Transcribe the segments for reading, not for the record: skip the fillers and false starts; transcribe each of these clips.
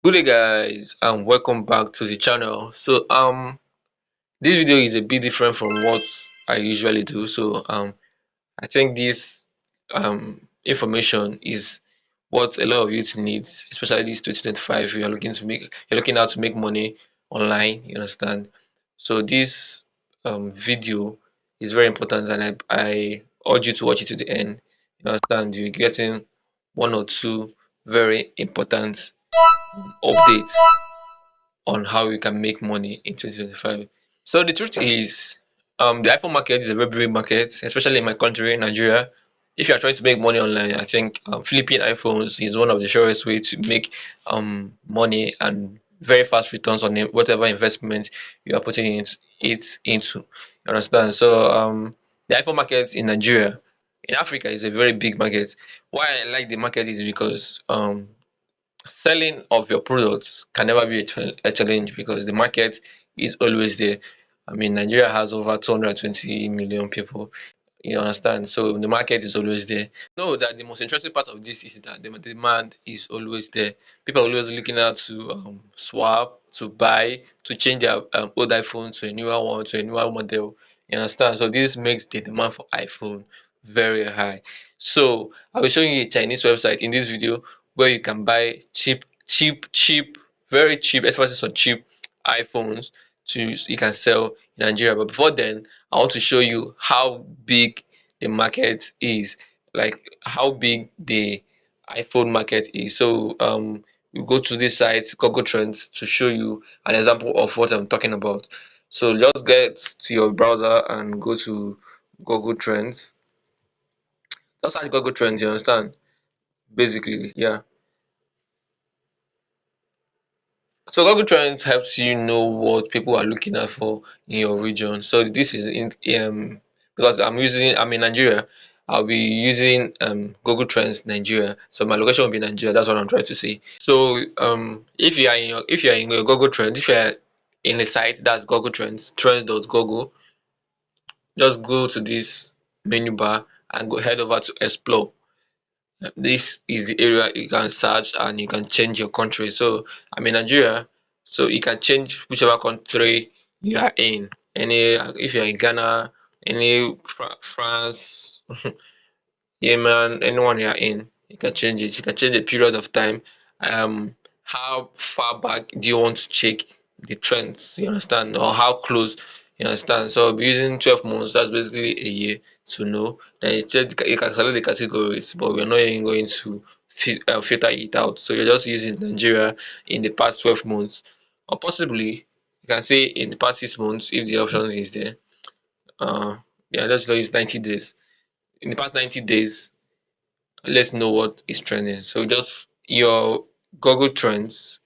Good day guys and welcome back to the channel. This video is a bit different from what I usually do. I think this information is what a lot of youth needs, especially this 2025. You're looking out to make money online, you understand. So this video is very important, and I urge you to watch it to the end. You understand, you're getting one or two very important updates on how you can make money in 2025. So the truth is, the iPhone market is a very big market, especially in my country, Nigeria. If you are trying to make money online, I think flipping iPhones is one of the surest way to make money and very fast returns on whatever investment you are putting it into. You understand? The iPhone market in Nigeria, in Africa, is a very big market. Why I like the market is because selling of your products can never be a challenge because the market is always there. I mean, Nigeria has over 220 million people. You understand? So the market is always there. Know that the most interesting part of this is that the demand is always there. People are always looking out to swap, to buy, to change their old iPhone to a newer one, to a newer model. You understand? So this makes the demand for iPhone very high. So I will show you a Chinese website in this video where you can buy cheap, very cheap, especially on cheap iPhones you can sell in Nigeria. But before then, I want to show you how big the market is, like how big the iPhone market is. We go to this site, Google Trends, to show you an example of what I'm talking about. So just get to your browser and go to Google Trends. Just search Google Trends, you understand? Basically, yeah. So Google Trends helps you know what people are looking at for in your region. So this is in because I'm in Nigeria, I'll be using Google Trends Nigeria. So my location will be Nigeria. That's what I'm trying to say. So if you are in your Google Trends, if you are in a site that's Google Trends, trends.google, just go to this menu bar and go head over to explore. This is the area you can search and you can change your country. So I'm in Nigeria, so you can change whichever country you are in. Any if you're in Ghana, France, Yemen, anyone you are in, you can change it. You can change the period of time. How far back do you want to check the trends? You understand, or how close? You understand. So I'll be using 12 months. That's basically a year to know. Then you can select the categories, but we're not even going to filter it out. So you're just using Nigeria in the past 12 months, or possibly you can say in the past 6 months if the option is there. Uh, yeah, let's use 90 days. In the past 90 days, let's know what is trending. So just your Google Trends,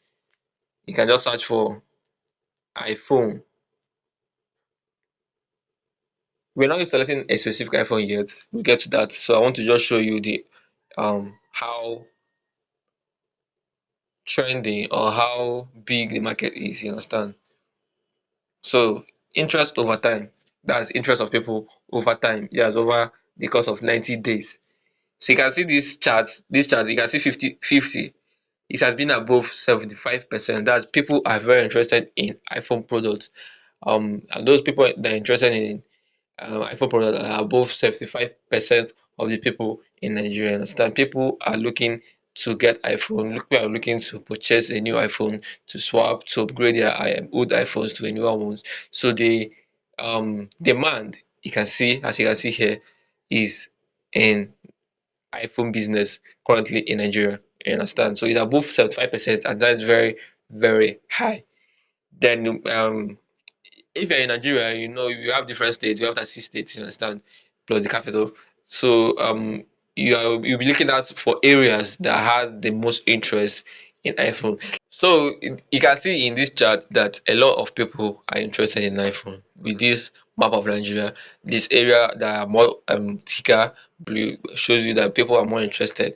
you can just search for iPhone. We're not selecting a specific iPhone yet. We'll get to that. So I want to just show you the how trending or how big the market is, you understand? So interest over time, that's interest of people over time. Yes, over the course of 90 days. So you can see this chart, you can see 50. It has been above 75%. That's people are very interested in iPhone products. And those people that are interested in iPhone products are above 75% of the people in Nigeria. Understand? People are looking to get iPhone. People are looking to purchase a new iPhone, to swap, to upgrade their old iPhones to a newer ones. So the demand as you can see here, is in iPhone business currently in Nigeria. You understand? So it's above 75%, and that's very, very high. Then if you're in Nigeria, you know you have different states, you have 36 states, you understand, plus the capital. So you'll be looking at for areas that has the most interest in iPhone. So you can see in this chart that a lot of people are interested in iPhone. With this map of Nigeria, this area that are more thicker blue shows you that people are more interested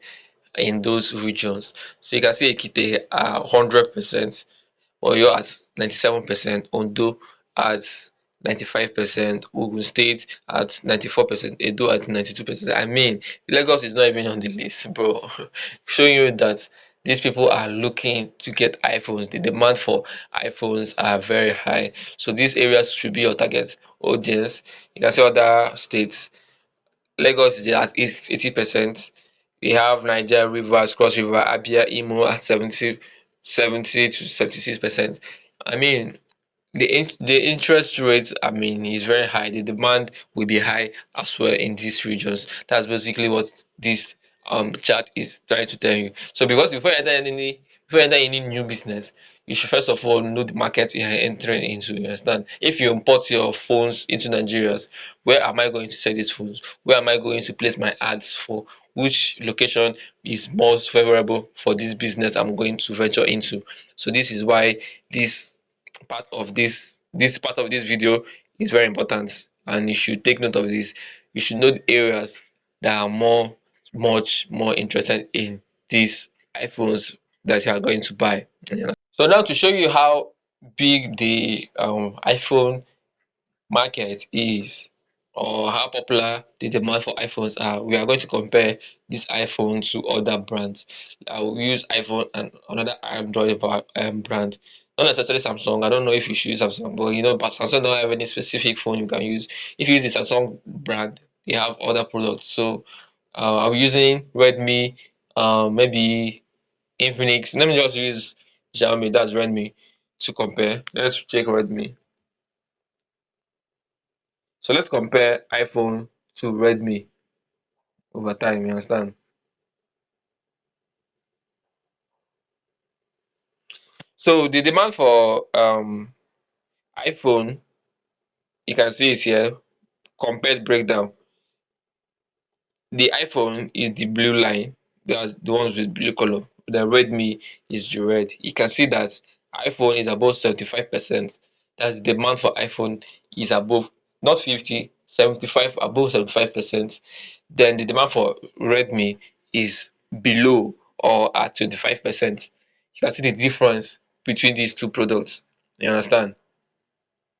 in those regions. So you can see Ekiti are 100%, Oyo at 97%, Ondo at 95%, Ogun State at 94%, Edo at 92%. I mean, Lagos is not even on the list, bro. Showing you that these people are looking to get iPhones. The demand for iPhones are very high. So these areas should be your target audience. You can see other states. Lagos is at 80%. We have Niger, Rivers, Cross River, Abia, Imo at 70 to 76%. I mean, the interest rate, I mean, is very high. The demand will be high as well in these regions. That's basically what this chart is trying to tell you. So because before you enter any new business, you should first of all know the market you are entering into. You understand? If you import your phones into Nigeria, where am I going to sell these phones? Where am I going to place my ads for? Which location is most favorable for this business I'm going to venture into? So this is why this this part of this video is very important, and you should take note of this. You should know the areas that are much more interested in these iPhones that you are going to buy. So now to show you how big the iPhone market is, or how popular the demand for iPhones are, we are going to compare this iPhone to other brands. I will use iPhone and another Android brand, not necessarily Samsung. I don't know if you should use Samsung, but but Samsung don't have any specific phone you can use. If you use the Samsung brand, they have other products. So I'm using Redmi, maybe Infinix. Let me just use Xiaomi, that's Redmi, to compare. Let's check Redmi. So let's compare iPhone to Redmi over time, you understand? So the demand for iPhone, you can see it here, compared breakdown. The iPhone is the blue line, that's the ones with blue color. The Redmi is the red. You can see that iPhone is above 75%. That's the demand for iPhone is above, not 50, 75, above 75%. Then the demand for Redmi is below or at 25%. You can see the difference between these two products. You understand?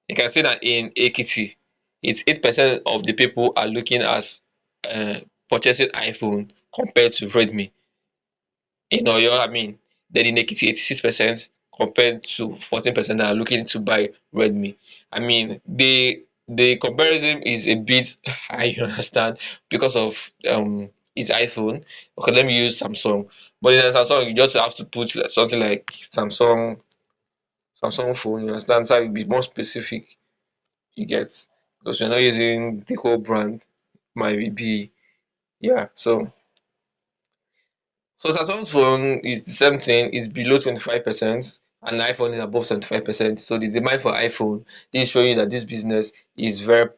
You can see that in Ekiti, it's 8% of the people are looking at uh, purchasing iPhone compared to Redmi. In Oyo, I mean, then in Ekiti, 86% compared to 14% that are looking to buy Redmi. I mean, the comparison is a bit high, you understand, because of its iPhone. Okay, let me use Samsung. But in Samsung, you just have to put something like Samsung phone, you understand, so it will be more specific. You get, because you're not using the whole brand, might be, yeah. So Samsung's phone is the same thing, is below 25%, and iPhone is above 75%. So the demand for iPhone, this is showing that this business is a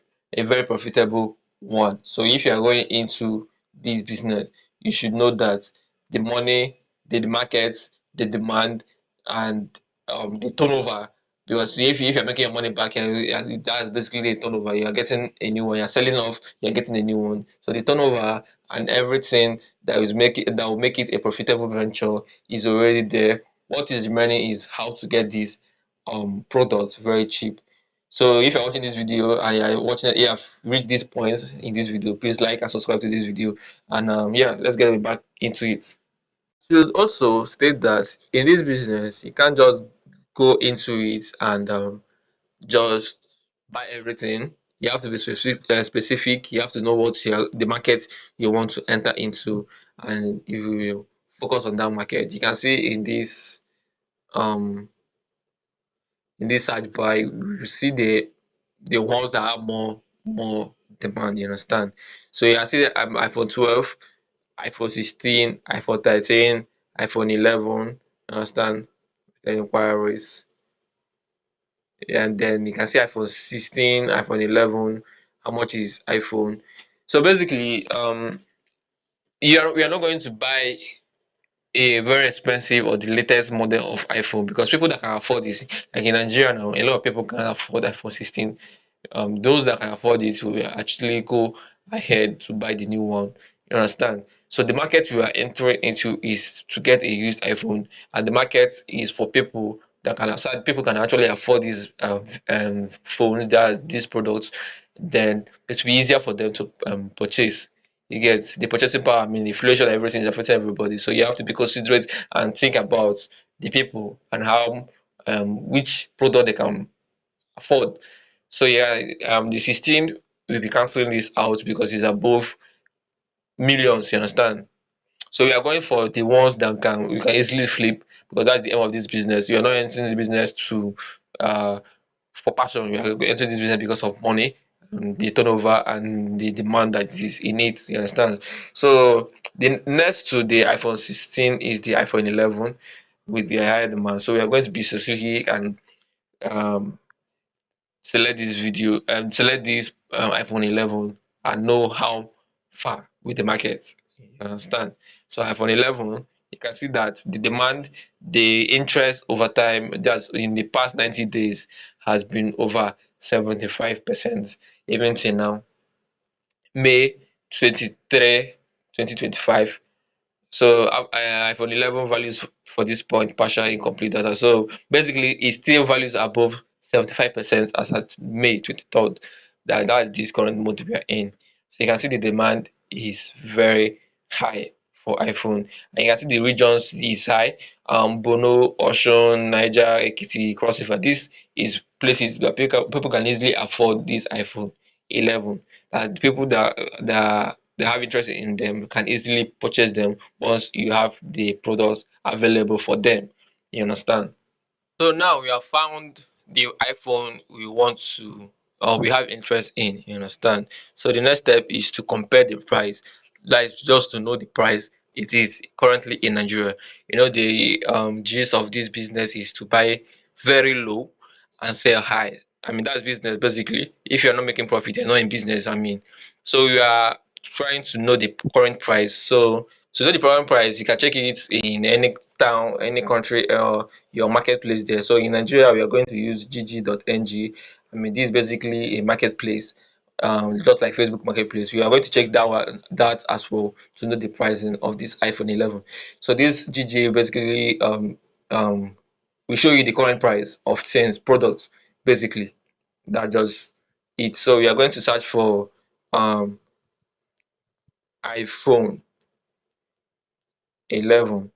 very profitable one. So if you are going into this business, you should know that the money, the market, the demand, and the turnover. Because if you're making your money back, that's basically a turnover. You're getting a new one. You're selling off. You're getting a new one. So the turnover and everything that will make it a profitable venture is already there. What is remaining is how to get these products very cheap. So if you're watching this video and you're watching it, you have reached this point in this video, please like and subscribe to this video. And yeah, let's get back into it. Should also state that in this business, you can't just go into it and just buy everything. You have to be specific. You have to know what the market you want to enter into, and you will focus on that market. You can see um in this search bar, you see the ones that have more demand. You understand? So you can see the iPhone 12, iPhone 16, iPhone 13, iPhone 11. You understand? The inquiries, and then you can see iPhone 16, iPhone 11. How much is iPhone? So basically, we are not going to buy a very expensive or the latest model of iPhone, because people that can afford this, like in Nigeria now, a lot of people can afford iPhone 16. Those that can afford it will actually go ahead to buy the new one. You understand? So the market we are entering into is to get a used iPhone, and the market is for people that can afford. People can actually afford these phone, that these products. Then it will be easier for them to purchase. You get the purchasing power. I mean, inflation, everything is affecting everybody. So you have to be considerate and think about the people and how which product they can afford. So yeah, the 16 will be cancelling this out because it's above millions. You understand? So we are going for the ones that can we can easily flip because that's the aim of this business. We are not entering the business to uh for passion. We are entering this business because of money, the turnover and the demand that is in it. You understand? So the next to the iPhone 16 is the iPhone 11 with the higher demand. So we are going to be specific and um select this video and select this iPhone 11 and know how far with the market. You understand? So iPhone 11, you can see that the demand, the interest over time, that's in the past 90 days, has been over 75%, even till now, May 23, 2025. So iPhone 11 values for this point partial incomplete data. So basically, it still values above 75% as at May 23rd. That this current month we are in. So you can see the demand is very high for iPhone. And you can see the regions is high. Bono, Osun, Niger, Ekiti, Cross River. This is places where people can easily afford this iPhone 11. The people that have interest in them can easily purchase them once you have the products available for them. You understand? So now we have found the iPhone we want to or we have interest in, you understand? So the next step is to compare the price. Like just to know the price it is currently in Nigeria. You know the gist of this business is to buy very low and sell high. I mean that's business basically. If you're not making profit, you're not in business. I mean, so we are trying to know the current price. So to know the current price, you can check it in any town, any country, your marketplace there. So in Nigeria, we are going to use gg.ng. I mean, this is basically a marketplace, just like Facebook Marketplace. We are going to check that as well to know the pricing of this iPhone 11. So this GG basically will show you the current price of things, products, basically. That just it. So we are going to search for um, iPhone 11.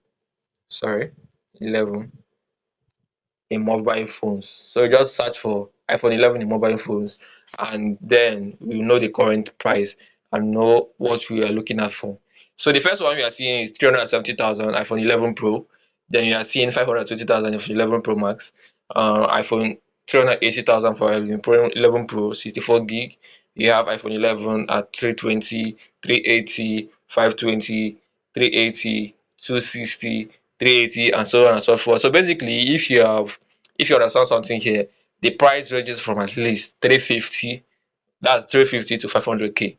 Sorry, 11 in mobile phones. So just search for iPhone 11 in mobile phones, and then we know the current price and know what we are looking at for. So the first one we are seeing is 370,000 iPhone 11 Pro. Then you are seeing 520,000 iPhone 11 Pro Max, iPhone 380,000 for 11 Pro 64 gig. You have iPhone 11 at 320, 380, 520, 380, 260, 380, and so on and so forth. So basically, if you understand something here, the price ranges from at least 350, that's 350 to 500k,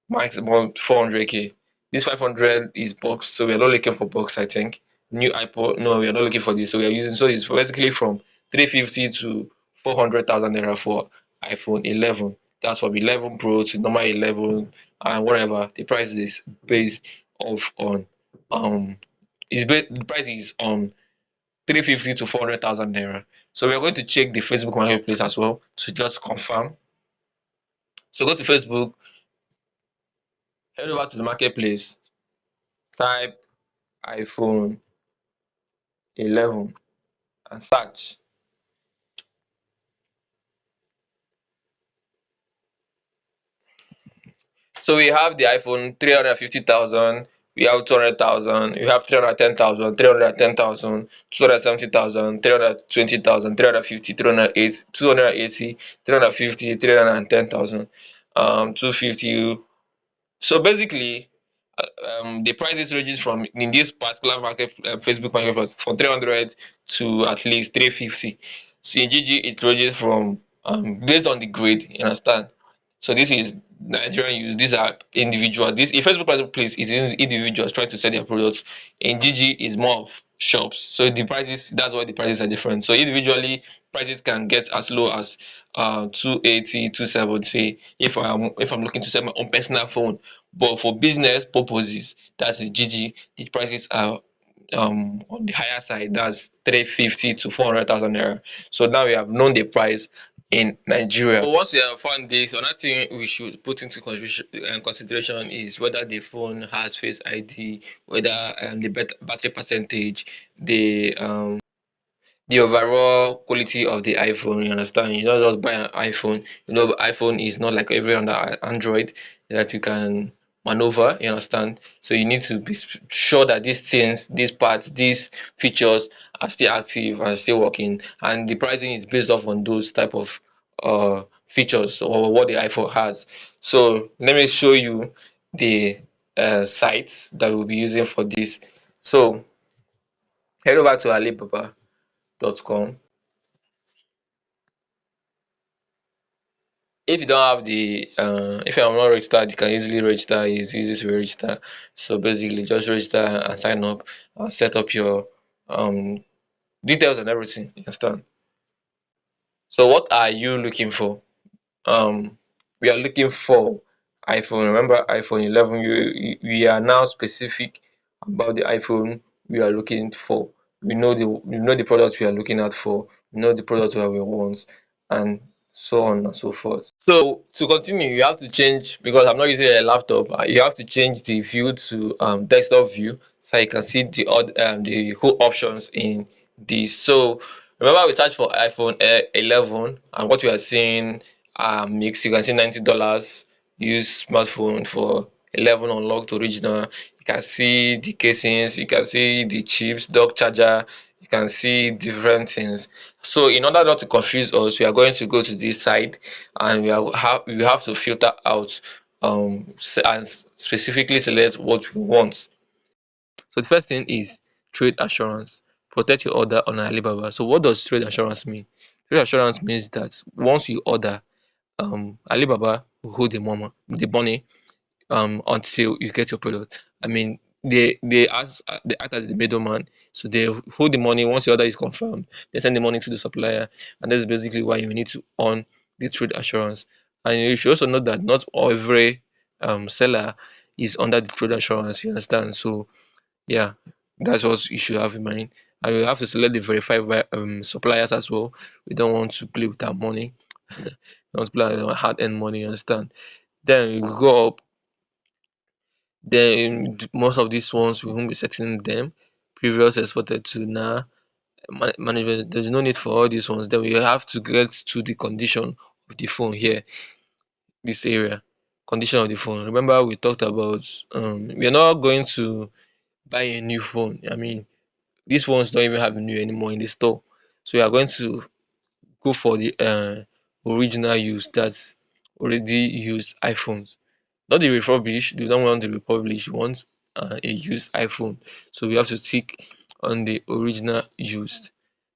maximum 400k. This 500 is box, so we're not looking for box, I think. New iPod, no, we're not looking for this. So we are using, so it's basically from 350 to 400,000 naira for iPhone 11. That's from 11 Pro to normal 11 and whatever. The price is based off on, um, the price is on 350 to 400,000 naira. So we are going to check the Facebook marketplace as well to just confirm. So go to Facebook, head over to the marketplace, type iPhone 11 and search. So we have the iPhone 350,000, we have 200,000, we have 310,000, 310,000, 270,000, 320,000, 350, 380, 280, 350, 310,000, 250. So basically, the prices ranges from in this particular market, Facebook marketplace, from 300 to at least 350. So in GG, it ranges from based on the grade. You understand? So this is Nigerian use. These are individual. This in Facebook marketplace is individuals trying to sell their products. In GG is more of shops. So the prices, that's why the prices are different. So individually, prices can get as low as 280, 270. If I'm looking to sell my own personal phone, but for business purposes, that's the GG. The prices are on the higher side. That's 350 to 400,000 naira. So now we have known the price in Nigeria. So once you have found this, another thing we should put into consideration is whether the phone has Face ID, whether the battery percentage, the overall quality of the iPhone. You understand? You don't just buy an iPhone. You know, iPhone is not like every other Android that you can maneuver. You understand? So you need to be sure that these things, these parts, these features are still active and still working. And the pricing is based off on those type of features or what the iPhone has. So let me show you the sites that we'll be using for this. So head over to Alibaba.com. If you don't have the if you're not registered, you can easily register. It's easy to register. So basically just register and sign up and set up your um details and everything. You understand? So what are you looking for? We are looking for iPhone. Remember iPhone 11. We are now specific about the iPhone we are looking for. We know the product we are looking at for. We know the product that we want, and so on and so forth. So to continue, you have to change, because I'm not using a laptop. You have to change the view to desktop view so you can see the whole options in this. So remember we charged for iPhone 11, and what we are seeing mix. You can see $90 use smartphone for 11 unlocked original. You can see the casings, you can see the chips, dock charger, you can see different things. So in order not to confuse us, we are going to go to this side, and we have to filter out and specifically select what we want. So the first thing is trade assurance. Protect your order on Alibaba. So what does trade assurance mean? Trade assurance means that once you order, Alibaba will hold the money until you get your product. I mean, they act as the middleman, so they hold the money. Once your order is confirmed, they send the money to the supplier, and that's basically why you need to on the trade assurance. And you should also know that not every seller is under the trade assurance. You understand? So yeah, that's what you should have in mind. And you have to select the verified suppliers as well. We don't want to play with our money. Don't play with our hard-earned money. You understand? Then you go up. Then most of these ones we won't be setting them. Previous exported to now. Management. There's no need for all these ones. Then we have to get to the condition of the phone here. This area, condition of the phone. Remember we talked about we are not going to buy a new phone. I mean, these phones don't even have new anymore in the store. So we are going to go for the original use, that's already used iPhones. Not the refurbished, they don't want the republished, we want a used iPhone. So we have to tick on the original used.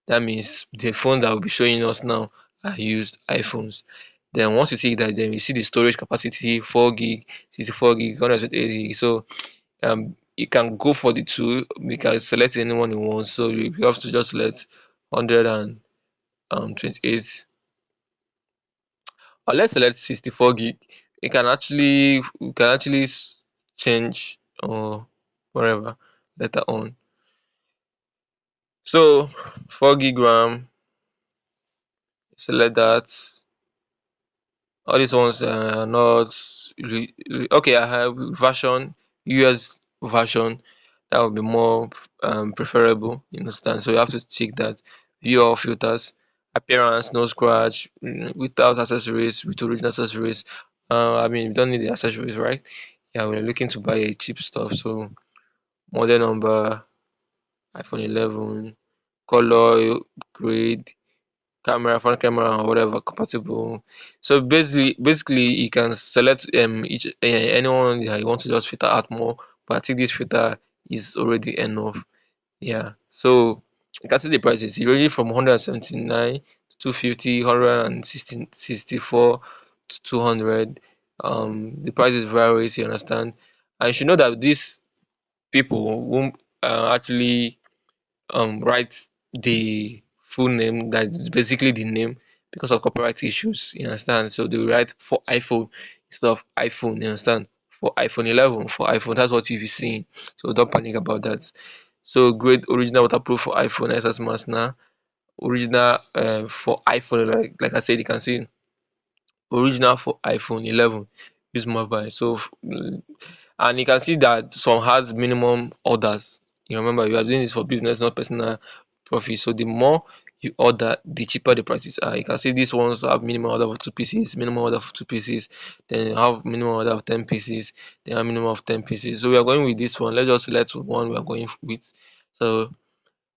That means the phone that will be showing us now are used iPhones. Then once you tick that, then we see the storage capacity 4 gig, 64 gig, 128 gig. So you can go for the two. You can select anyone you want. So you have to just select 128, or let's select 64 gig. You can actually change or whatever later on. So 4 gig RAM, select that. All these ones are not okay. I have version, US version, that would be more preferable. You understand? So you have to tick that. View all filters, appearance, no scratch, without accessories, with original accessories. I mean, we don't need the accessories, right? Yeah, we're looking to buy a cheap stuff. So model number, iPhone 11, color, grade, camera, front camera, or whatever compatible. So basically you can select each anyone that you want to just filter out more, but I think this filter is already enough. Yeah, so you can see the prices. It ranges from 179 to 250, 164 to 200. The prices varies, you understand. And you should know that these people won't actually write the full name, that's basically the name, because of copyright issues. You understand? So they write for iPhone instead of iPhone. You understand? For iPhone 11, for iPhone, that's what you'll be seeing. So don't panic about that. So great original waterproof for iPhone XS Max now. original for iPhone, like I said, you can see original for iPhone 11 use mobile. So and you can see that some has minimum orders. You remember you are doing this for business, not personal profit. So the more you order, the cheaper the prices are. You can see these ones have minimum order of 2 pieces, minimum order of 2 pieces, then you have minimum order of 10 pieces, then a minimum of 10 pieces. So we are going with this one. Let's just select one we are going with. So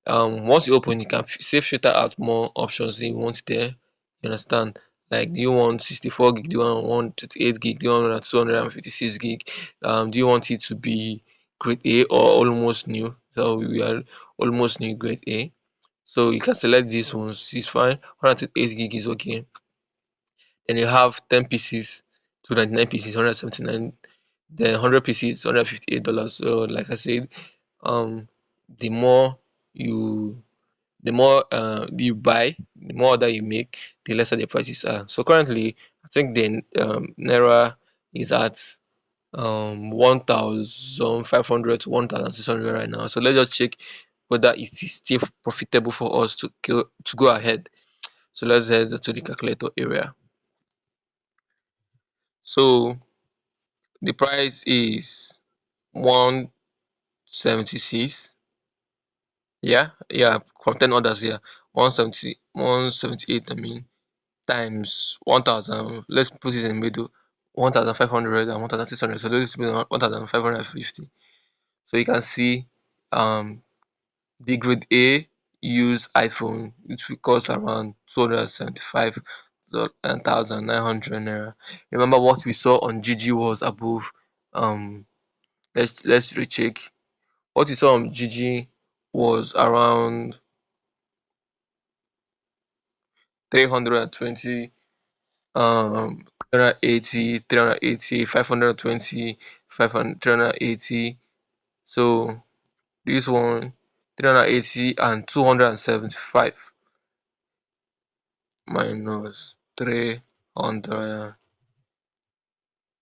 once you open, you can say filter out more options that you want there. You understand? Like, do you want 64 gig? Do you want 28 gig? Do you want 256 gig? Do you want it to be grade A or almost new? So we are almost new grade A. So you can select these ones. It's fine. 128 gig is okay. Then you have 10 pieces, 299 pieces, 179. Then 100 pieces, $158. So like I said, um, the more you you buy, the more that you make, the lesser the prices are. So currently, I think the naira is at 1,500 to 1,600 right now. So let's just check whether it is still profitable for us to go ahead. So let's head to the calculator area. So the price is 176. Yeah, from 10 orders here. 178, I mean, times 1,000. Let's put it in the middle. 1,500 and 1,600. So this is 1,550. So you can see um the grade A use iPhone, which will cost around 275,900 naira. Remember what we saw on GG was above. Let's recheck. What we saw on GG was around 320, 380, 520, 500, 380. So this one 380 and 275 minus 300.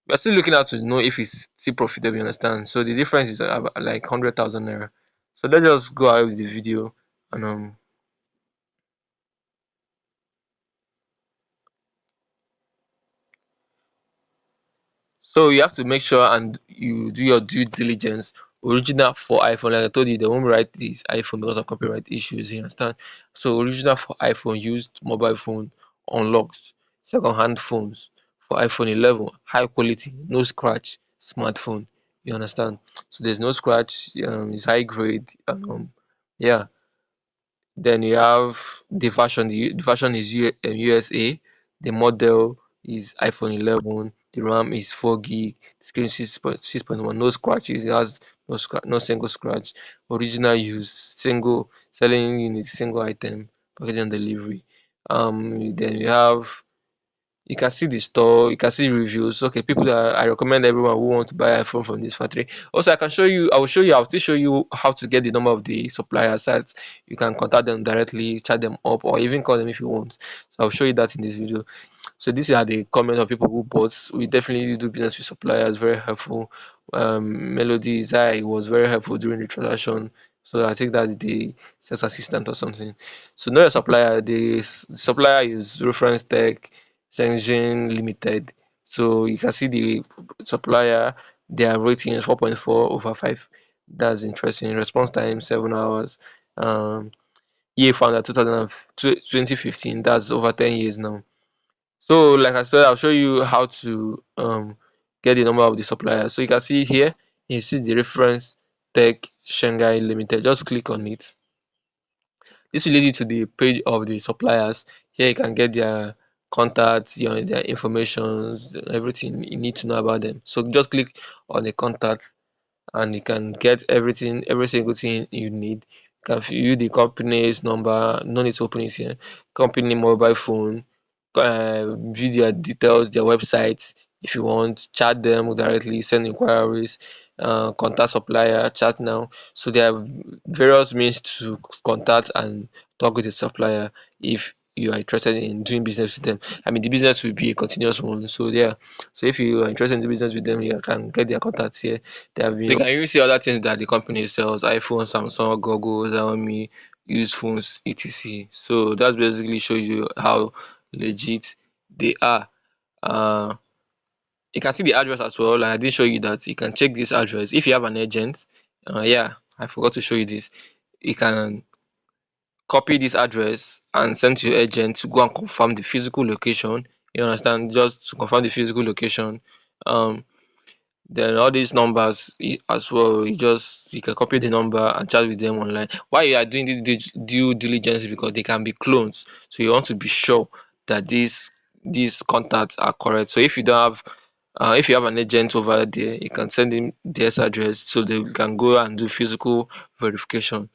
We're still looking at to know if it's still profitable, you understand? So the difference is like 100,000 naira. So let's just go ahead with the video and so you have to make sure and you do your due diligence. Original for iPhone, like I told you, they won't write this iPhone because of copyright issues. You understand? So original for iPhone used mobile phone unlocked. Second hand phones for iPhone 11, high quality, no scratch, smartphone. You understand? So there's no scratch. It's high grade. Yeah. Then you have the version. The version is USA. The model is iPhone 11. The RAM is 4 gig. The screen 6.1. No scratches. It has no single scratch. Original use. Single selling unit. Single item. Packaging and delivery. Then you have, you can see the store, you can see reviews. Okay, people that I recommend everyone who want to buy iPhone from this factory. Also, I'll still show you how to get the number of the supplier sites. You can contact them directly, chat them up, or even call them if you want. So I'll show you that in this video. So these are the comments of people who bought. We definitely do business with suppliers, very helpful. Melody Zai was very helpful during the transaction. So I think that's the sales assistant or something. So know your supplier. The supplier is Reference Tech Shenzhen Limited. So you can see the supplier, their rating is 4.4 over 5. That's interesting. Response time 7 hours. Year founder 2015. That's over 10 years now. So like I said, I'll show you how to get the number of the supplier. So you can see here, you see the reference Tech Shanghai Limited. Just click on it. This will lead you to the page of the suppliers. Here you can get their contacts, their information, everything you need to know about them. So just click on the contact and you can get everything, every single thing you need. You can view the company's number, no need to open it here. Company mobile phone, view their details, their websites. If you want, chat them directly, send inquiries, contact supplier, chat now. So there are various means to contact and talk with the supplier if you are interested in doing business with them. I mean, the business will be a continuous one. So yeah, so if you are interested in doing business with them, you can get their contacts here. They have been. You can even see other things that the company sells: iPhone, Samsung, Google, Xiaomi, used phones, etc. So that basically shows you how legit they are. Uh, you can see the address as well. Like I did show you that you can check this address if you have an agent. Yeah, I forgot to show you this. You can copy this address and send to your agent to go and confirm the physical location. You understand? Just to confirm the physical location. Um, then all these numbers as well, you can copy the number and chat with them online. Why you are doing the due diligence? Because they can be clones. So you want to be sure that these contacts are correct. So if you have an agent over there, you can send him their address so they can go and do physical verification.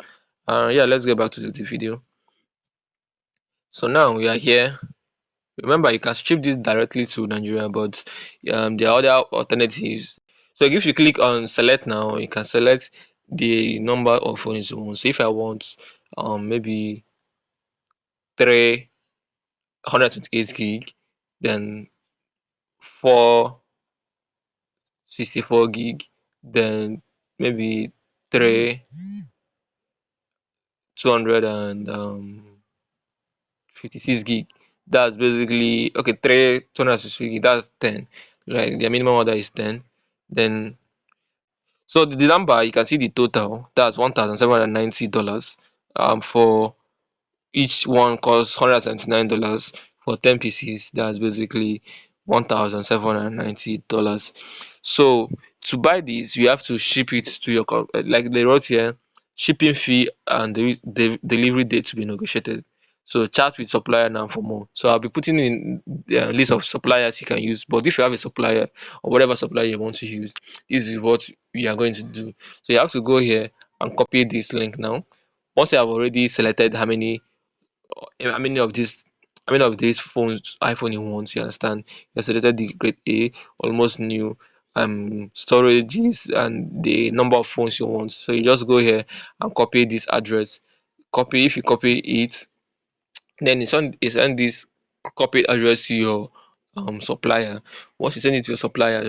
Yeah, let's get back to the video. So now we are here. Remember, you can ship this directly to Nigeria, but there are other alternatives. So if you click on select now, you can select the number of phones you want. So if I want maybe 328 gig, then 464 gig, then maybe three 256 gig. That's basically okay. Three 260 gig. That's 10. Like the minimum order is 10. Then so the number you can see the total. That's $1,790. For each one costs $179 for 10 pieces. That's basically $1,790. So to buy this, you have to ship it to your like they wrote here, shipping fee and the delivery date to be negotiated. So chat with supplier now for more. So I'll be putting in the list of suppliers you can use. But if you have a supplier or whatever supplier you want to use, this is what we are going to do. So you have to go here and copy this link now. Once you have already selected how many of these phones iPhone you want, you understand, you have selected the grade A, almost new, storages and the number of phones you want. So you just go here and copy this address. If you copy it, then you send this copied address to your supplier. Once you send it to your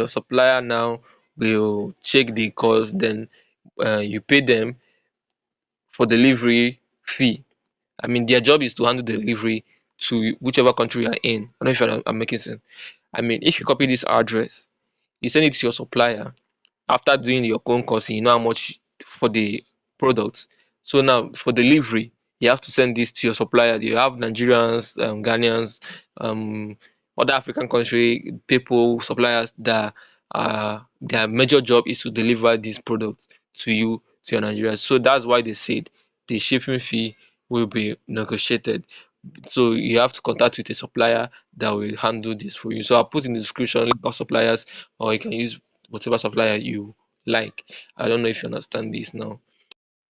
supplier now will check the cost, then you pay them for delivery fee. I mean, their job is to handle delivery to whichever country you are in. I don't know if I'm making sense. I mean, if you copy this address, you send it to your supplier. After doing your own costing, you know how much for the product. So now for delivery, you have to send this to your supplier. You have Nigerians, Ghanaians, um, other African country people, suppliers that their major job is to deliver this product to you, to your Nigeria. So that's why they said the shipping fee will be negotiated. So you have to contact with a supplier that will handle this for you. So I'll put in the description link of suppliers, or you can use whatever supplier you like. I don't know if you understand this now.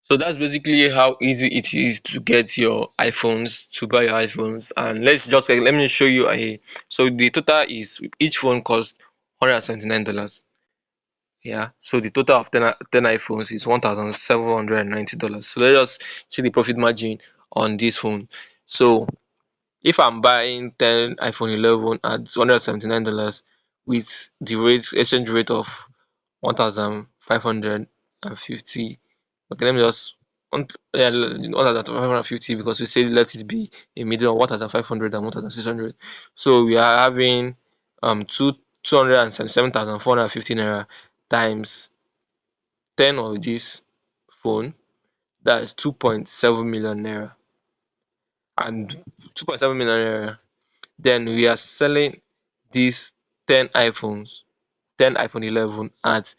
So that's basically how easy it is to get your iPhones, to buy your iPhones. And let me show you so the total is each phone costs $179. Yeah. So the total of 10 iPhones is $1,790. So let's just check the profit margin on this phone. So if I'm buying 10 iPhone 11 at $179 with the exchange rate of 1,550. Okay, let me just one yeah, 1,550, because we say let it be a middle of 1,500 and 1,600. So we are having 277,450 naira times 10 of this phone. That is 2.7 million naira. And 2.7 million naira, then we are selling these 10 iPhones, 10 iPhone 11 at,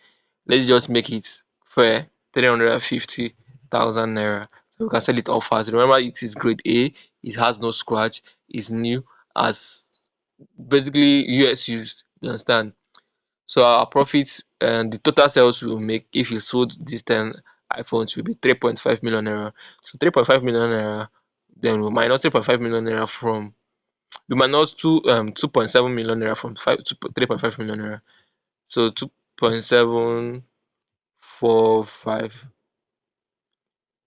let's just make it fair, 350,000 naira. So we can sell it off fast. Remember, it is grade A, it has no scratch, it's new, as basically US used. You understand? So our profits and the total sales we will make if you sold these 10 iPhones will be 3.5 million naira. So 3.5 million naira, then we minus 3.5 million naira from we minus 2.7 million naira from 3.5 million naira. So 2.745.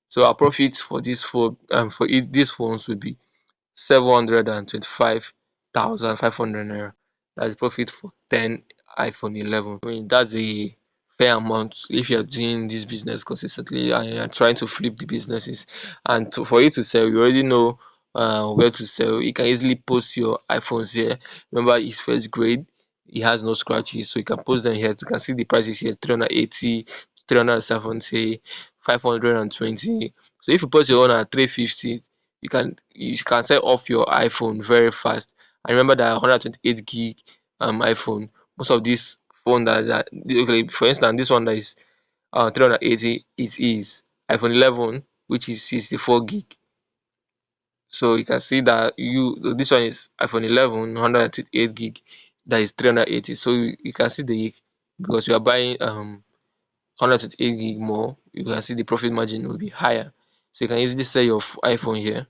So our profits for these phones will be 725,500 naira. That's profit for 10 iPhone 11. I mean, that's the fair amount if you're doing this business consistently and you're trying to flip the businesses. And for you to sell, you already know where to sell. You can easily post your iPhones here. Remember, it's first grade, it has no scratches, so you can post them here. You can see the prices here: 380, 370, 520. So if you post your own at 350, you can sell off your iPhone very fast. And remember that 128 gig iPhone, most of these phone that okay, for instance, this one that is 380, it is iPhone 11, which is 64 gig. So you can see that this one is iPhone 11 128 gig, that is 380. So you can see the, because you are buying 128 gig more, you can see the profit margin will be higher. So you can easily sell your iPhone here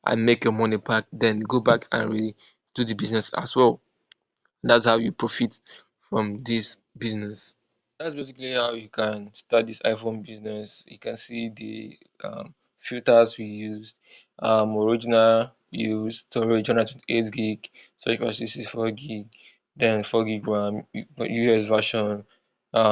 and make your money back, then go back and really do the business as well. That's how you profit from this business. That's basically how you can start this iPhone business. You can see the filters we used. Original use storage 128 gig, storage capacity 64 gig, then 4 gig RAM, US version,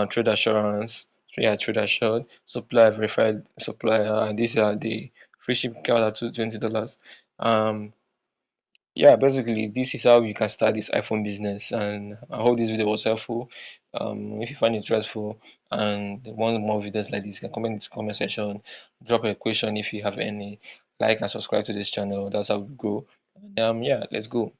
trade assurance, trade assured, supplier verified supplier, and these are the free shipping counter to $20. Um, yeah, basically, this is how you can start this iPhone business. And I hope this video was helpful. If you find it stressful and want more videos like this, you can comment in the comment section, drop a question if you have any, like and subscribe to this channel. That's how we go. Yeah, let's go.